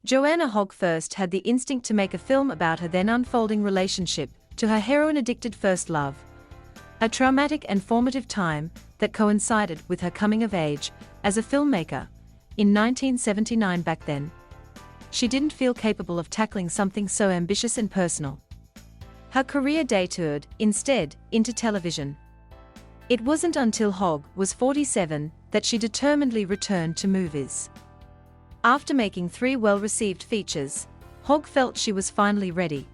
Joanna Hogg first had the instinct to make a film about her then unfolding relationship to her heroin-addicted first love. A traumatic and formative time that coincided with her coming of age as a filmmaker in 1979. Back then, she didn't feel capable of tackling something so ambitious and personal. Her career detoured, instead, into television. It wasn't until Hogg was 47 that she determinedly returned to movies. After making 3 well-received features, Hogg felt she was finally ready.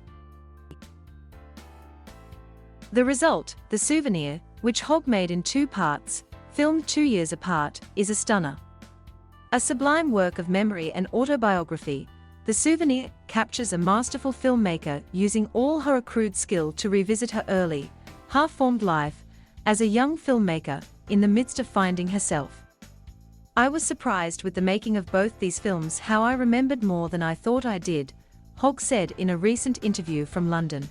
The result, The Souvenir, which Hogg made in 2 parts, filmed 2 years apart, is a stunner. A sublime work of memory and autobiography, The Souvenir captures a masterful filmmaker using all her accrued skill to revisit her early, half-formed life as a young filmmaker in the midst of finding herself. I was surprised with the making of both these films how I remembered more than I thought I did, Hogg said in a recent interview from London.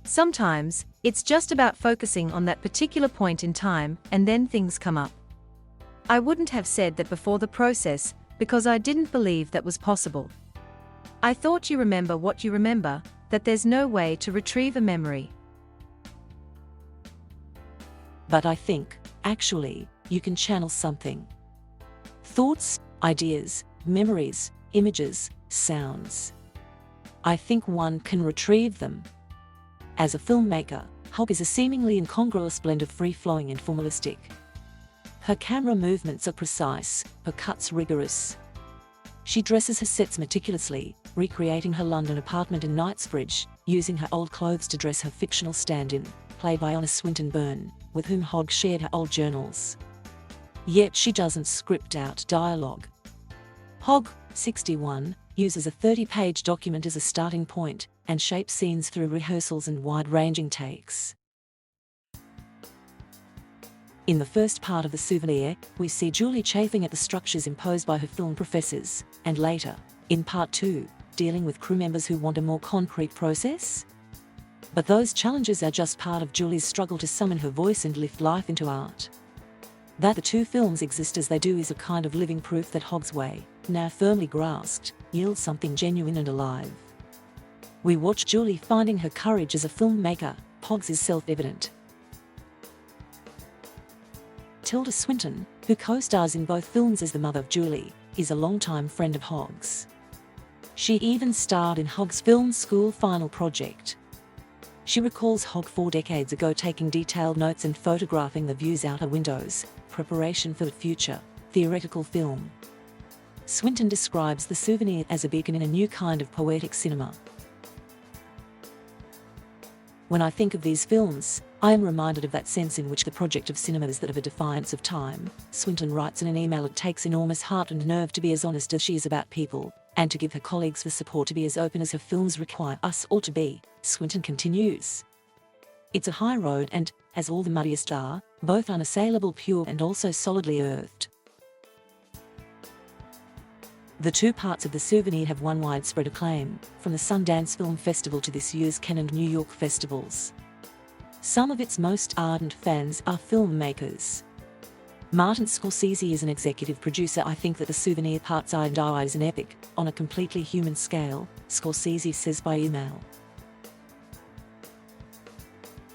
Sometimes, it's just about focusing on that particular point in time and then things come up. I wouldn't have said that before the process because I didn't believe that was possible. I thought you remember what you remember, that there's no way to retrieve a memory. But I think, actually, you can channel something. Thoughts, ideas, memories, images, sounds. I think one can retrieve them. As a filmmaker, Hogg is a seemingly incongruous blend of free-flowing and formalistic. Her camera movements are precise, her cuts rigorous. She dresses her sets meticulously, recreating her London apartment in Knightsbridge, using her old clothes to dress her fictional stand-in, played by Honest Swinton Byrne, with whom Hogg shared her old journals. Yet she doesn't script out dialogue. Hogg, 61, uses a 30-page document as a starting point, and shapes scenes through rehearsals and wide-ranging takes. In the first part of The Souvenir, we see Julie chafing at the structures imposed by her film professors, and later, in Part 2, dealing with crew members who want a more concrete process. But those challenges are just part of Julie's struggle to summon her voice and lift life into art. That the 2 films exist as they do is a kind of living proof that Hogg's way, now firmly grasped, yields something genuine and alive. We watch Julie finding her courage as a filmmaker. Hogg's is self-evident. Tilda Swinton, who co-stars in both films as the mother of Julie, is a longtime friend of Hogg's. She even starred in Hogg's film school final project. She recalls Hogg 4 decades ago taking detailed notes and photographing the view's outer windows, preparation for the future, theoretical film. Swinton describes The Souvenir as a beacon in a new kind of poetic cinema. When I think of these films, I am reminded of that sense in which the project of cinema is that of a defiance of time. Swinton writes in an email, it takes enormous heart and nerve to be as honest as she is about people, and to give her colleagues the support to be as open as her films require us all to be. Swinton continues. It's a high road and, as all the muddiest are, both unassailable, pure and also solidly earthed. The 2 parts of The Souvenir have won widespread acclaim, from the Sundance Film Festival to this year's Cannes and New York festivals. Some of its most ardent fans are filmmakers. Martin Scorsese is an executive producer. I think that The Souvenir Part II is an epic, on a completely human scale, Scorsese says by email.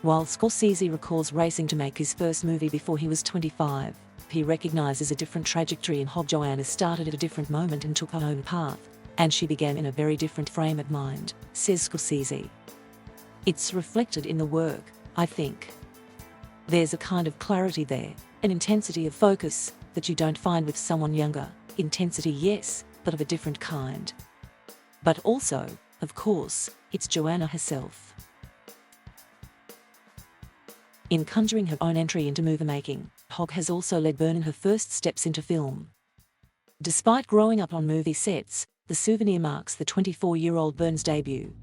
While Scorsese recalls racing to make his first movie before he was 25, he recognizes a different trajectory in Hogg. Joanna started at a different moment and took her own path, and she began in a very different frame of mind, says Scorsese. It's reflected in the work, I think. There's a kind of clarity there, an intensity of focus, that you don't find with someone younger. Intensity, yes, but of a different kind. But also, of course, it's Joanna herself. In conjuring her own entry into movie-making, Hogg has also led Byrne in her first steps into film. Despite growing up on movie sets, The Souvenir marks the 24-year-old Byrne's debut.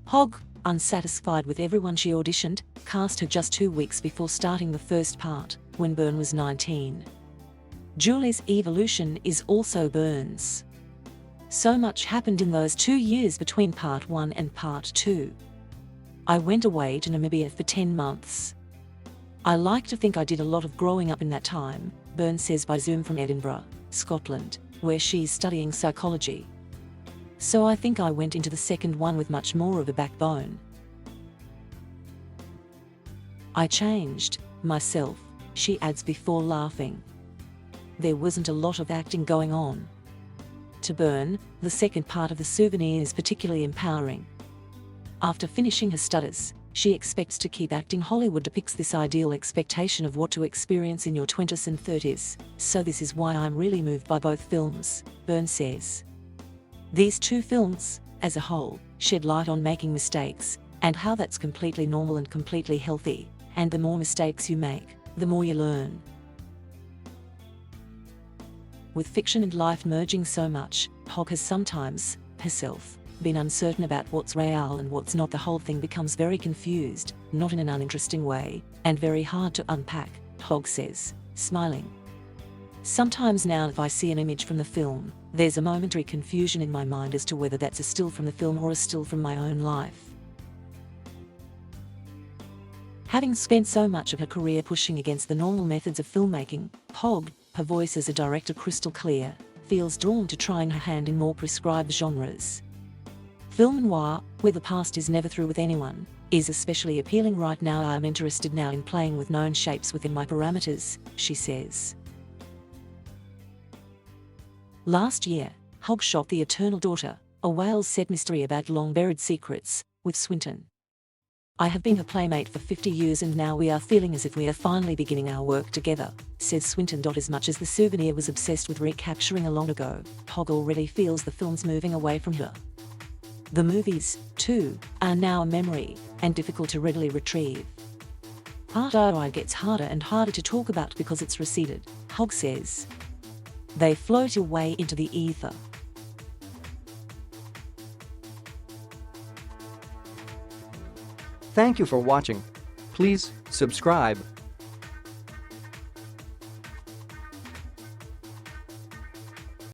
Hogg, unsatisfied with everyone she auditioned, cast her just 2 weeks before starting the first part, when Byrne was 19. Julie's evolution is also Byrne's. So much happened in those 2 years between Part 1 and Part 2. I went away to Namibia for 10 months. I like to think I did a lot of growing up in that time, Byrne says by Zoom from Edinburgh, Scotland, where she's studying psychology. so I think I went into the second one with much more of a backbone. I changed myself, she adds before laughing. There wasn't a lot of acting going on. To burn, the second part of the Souvenir is particularly empowering. After finishing her studies, she expects to keep acting. Hollywood depicts this ideal expectation of what to experience in your 20s and 30s, so this is why I'm really moved by both films, Burn says. These two films, as a whole, shed light on making mistakes, and how that's completely normal and completely healthy, and the more mistakes you make, the more you learn. With fiction and life merging so much, Hogg has sometimes, herself, been uncertain about what's real and what's not. The whole thing becomes very confused, not in an uninteresting way, and very hard to unpack, Hogg says, smiling. Sometimes now if I see an image from the film, there's a momentary confusion in my mind as to whether that's a still from the film or a still from my own life. Having spent so much of her career pushing against the normal methods of filmmaking, Hogg, her voice as a director crystal clear, feels drawn to trying her hand in more prescribed genres. Film noir, where the past is never through with anyone, is especially appealing right now. I'm interested now in playing with known shapes within my parameters, she says. Last year, Hogg shot The Eternal Daughter, a Wales set mystery about long-buried secrets, with Swinton. I have been her playmate for 50 years and now we are feeling as if we are finally beginning our work together, says Swinton. As much as the Souvenir was obsessed with recapturing a long ago, Hogg already feels the film's moving away from her. The movies, too, are now a memory, and difficult to readily retrieve. Part II gets harder and harder to talk about because it's receded, Hogg says. They float away into the ether. Thank you for watching. Please subscribe